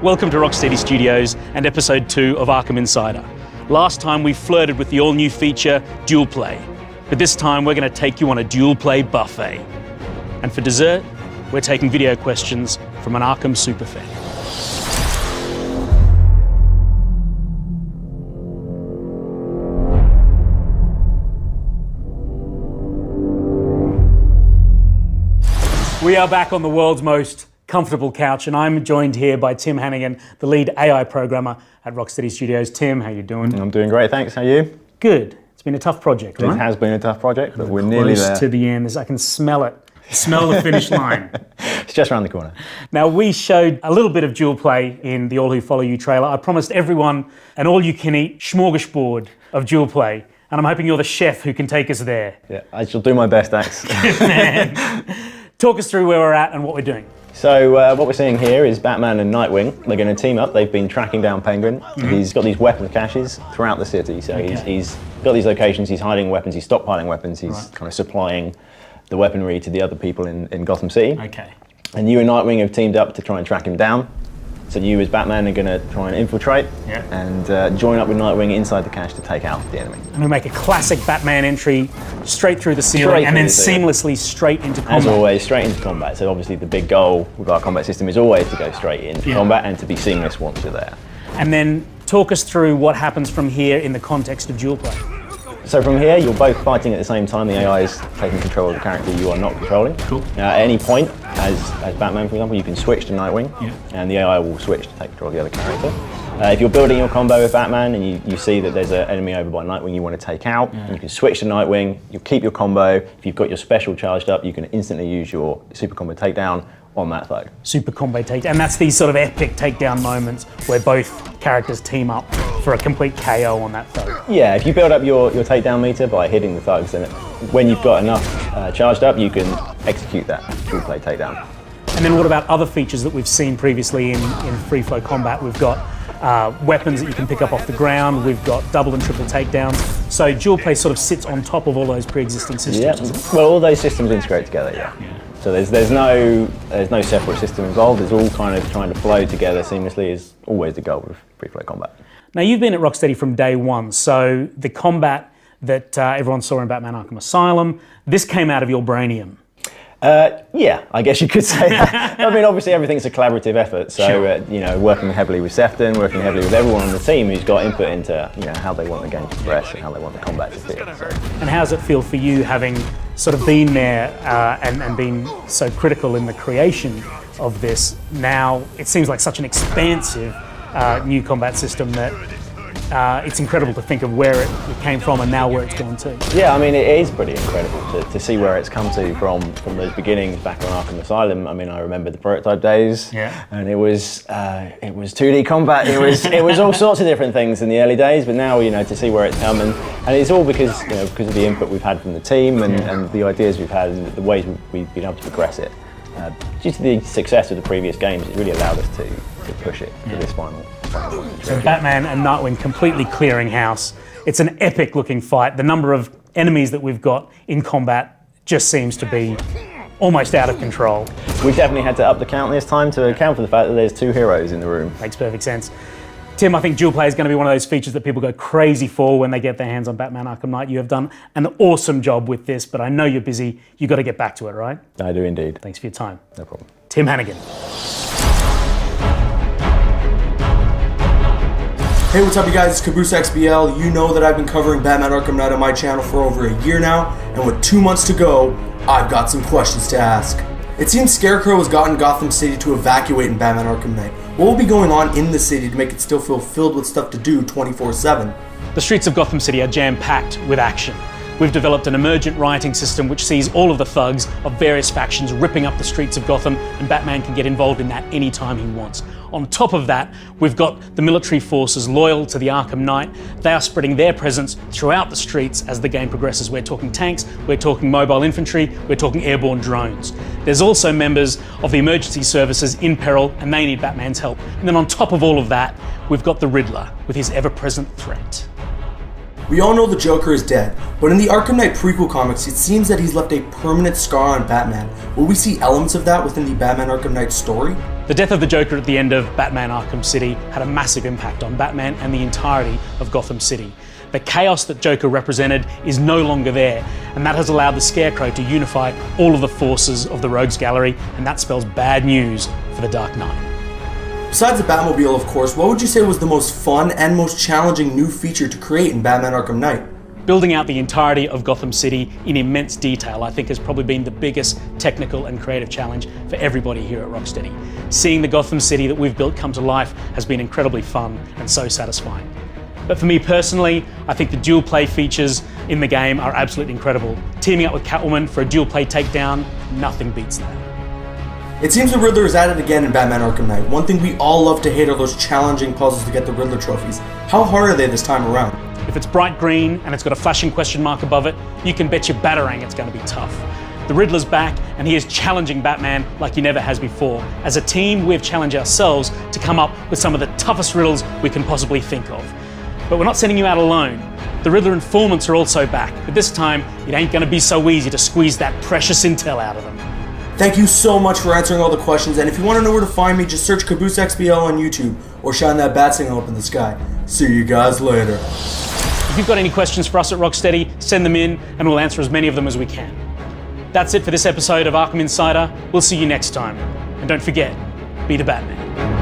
Welcome to Rocksteady Studios and episode 2 of Arkham Insider. Last time we flirted with the all-new feature, Dual Play. But this time we're going to take you on a Dual Play buffet. And for dessert, we're taking video questions from an Arkham superfan. We are back on the world's most comfortable couch, and I'm joined here by Tim Hannigan, the lead AI programmer at Rocksteady Studios. Tim, how you doing? I'm doing great, thanks. How are you? Good. It's been a tough project, right? It has been a tough project, but we're nearly there. Close to the end. I can smell it. Smell the finish line. It's just around the corner. Now, we showed a little bit of Dual Play in the All Who Follow You trailer. I promised everyone an all-you-can-eat smorgasbord of Dual Play, and I'm hoping you're the chef who can take us there. Yeah, I shall do my best, Dax. Man. Talk us through where we're at and what we're doing. So what we're seeing here is Batman and Nightwing. They're going to team up. They've been tracking down Penguin. Mm-hmm. He's got these weapon caches throughout the city. So he's got these locations. He's hiding weapons. He's stockpiling weapons. He's kind of supplying the weaponry to the other people in Gotham City. Okay. And you and Nightwing have teamed up to try and track him down. So you as Batman are going to try and infiltrate and join up with Nightwing inside the cache to take out the enemy. And we make a classic Batman entry straight through the ceiling and then seamlessly straight into combat. As always, straight into combat. So obviously the big goal with our combat system is always to go straight into combat and to be seamless once you're there. And then talk us through what happens from here in the context of Dual Play. So from here, you're both fighting at the same time. The AI is taking control of the character you are not controlling. Cool. At any point, as Batman, for example, you can switch to Nightwing, and the AI will switch to take control of the other character. If you're building your combo with Batman and you see that there's an enemy over by Nightwing you want to take out, you can switch to Nightwing, you'll keep your combo. If you've got your special charged up, you can instantly use your super combo takedown on that thug. Super combo takedown, and that's these sort of epic takedown moments where both characters team up for a complete KO on that thug. Yeah, if you build up your takedown meter by hitting the thugs, then when you've got enough charged up, you can execute that Dual Play takedown. And then what about other features that we've seen previously in free flow combat? We've got weapons that you can pick up off the ground, we've got double and triple takedowns. So Dual Play sort of sits on top of all those pre-existing systems. Yeah, well, all those systems integrate together, yeah. So there's no separate system involved. It's all kind of trying to flow together seamlessly is always the goal with free flow combat. Now you've been at Rocksteady from day one, so the combat that everyone saw in Batman Arkham Asylum, this came out of your brainium. Yeah, I guess you could say that. I mean, obviously everything's a collaborative effort, so working heavily with Sefton, working heavily with everyone on the team who's got input into how they want the game to progress and how they want the combat to feel. So. And how does it feel for you, having sort of been there and been so critical in the creation of this? Now it seems like such an expansive new combat system that it's incredible to think of where it came from and now where it's gone to. Yeah, I mean, it is pretty incredible to see where it's come to from those beginnings back on Arkham Asylum. I mean, I remember the prototype days, and it was 2D combat. It was all sorts of different things in the early days, but now to see where it's come, and it's all because of the input we've had from the team and the ideas we've had and the ways we've been able to progress it. Due to the success of the previous games, it really allowed us to push it to this final. So Batman and Nightwing completely clearing house. It's an epic looking fight. The number of enemies that we've got in combat just seems to be almost out of control. We've definitely had to up the count this time to account for the fact that there's 2 heroes in the room. Makes perfect sense. Tim, I think Dual Play is going to be one of those features that people go crazy for when they get their hands on Batman Arkham Knight. You have done an awesome job with this, but I know you're busy. You've got to get back to it, right? I do indeed. Thanks for your time. No problem. Tim Hannigan. Hey, what's up you guys, it's Caboose XBL. You know that I've been covering Batman Arkham Knight on my channel for over a year now, and with 2 months to go, I've got some questions to ask. It seems Scarecrow has gotten Gotham City to evacuate in Batman Arkham Knight. What will be going on in the city to make it still feel filled with stuff to do 24/7? The streets of Gotham City are jam-packed with action. We've developed an emergent rioting system which sees all of the thugs of various factions ripping up the streets of Gotham, and Batman can get involved in that anytime he wants. On top of that, we've got the military forces loyal to the Arkham Knight. They are spreading their presence throughout the streets as the game progresses. We're talking tanks, we're talking mobile infantry, we're talking airborne drones. There's also members of the emergency services in peril, and they need Batman's help. And then on top of all of that, we've got the Riddler with his ever-present threat. We all know the Joker is dead, but in the Arkham Knight prequel comics, it seems that he's left a permanent scar on Batman. Will we see elements of that within the Batman Arkham Knight story? The death of the Joker at the end of Batman Arkham City had a massive impact on Batman and the entirety of Gotham City. The chaos that Joker represented is no longer there, and that has allowed the Scarecrow to unify all of the forces of the Rogues Gallery, and that spells bad news for the Dark Knight. Besides the Batmobile, of course, what would you say was the most fun and most challenging new feature to create in Batman Arkham Knight? Building out the entirety of Gotham City in immense detail, I think, has probably been the biggest technical and creative challenge for everybody here at Rocksteady. Seeing the Gotham City that we've built come to life has been incredibly fun and so satisfying. But for me personally, I think the dual play features in the game are absolutely incredible. Teaming up with Catwoman for a dual play takedown, nothing beats that. It seems the Riddler is at it again in Batman Arkham Knight. One thing we all love to hate are those challenging puzzles to get the Riddler trophies. How hard are they this time around? If it's bright green and it's got a flashing question mark above it, you can bet your batarang it's going to be tough. The Riddler's back and he is challenging Batman like he never has before. As a team, we've challenged ourselves to come up with some of the toughest riddles we can possibly think of. But we're not sending you out alone. The Riddler informants are also back, but this time it ain't going to be so easy to squeeze that precious intel out of them. Thank you so much for answering all the questions, and if you want to know where to find me, just search Caboose XBL on YouTube or shine that bat signal up in the sky. See you guys later. If you've got any questions for us at Rocksteady, send them in and we'll answer as many of them as we can. That's it for this episode of Arkham Insider. We'll see you next time. And don't forget, be the Batman.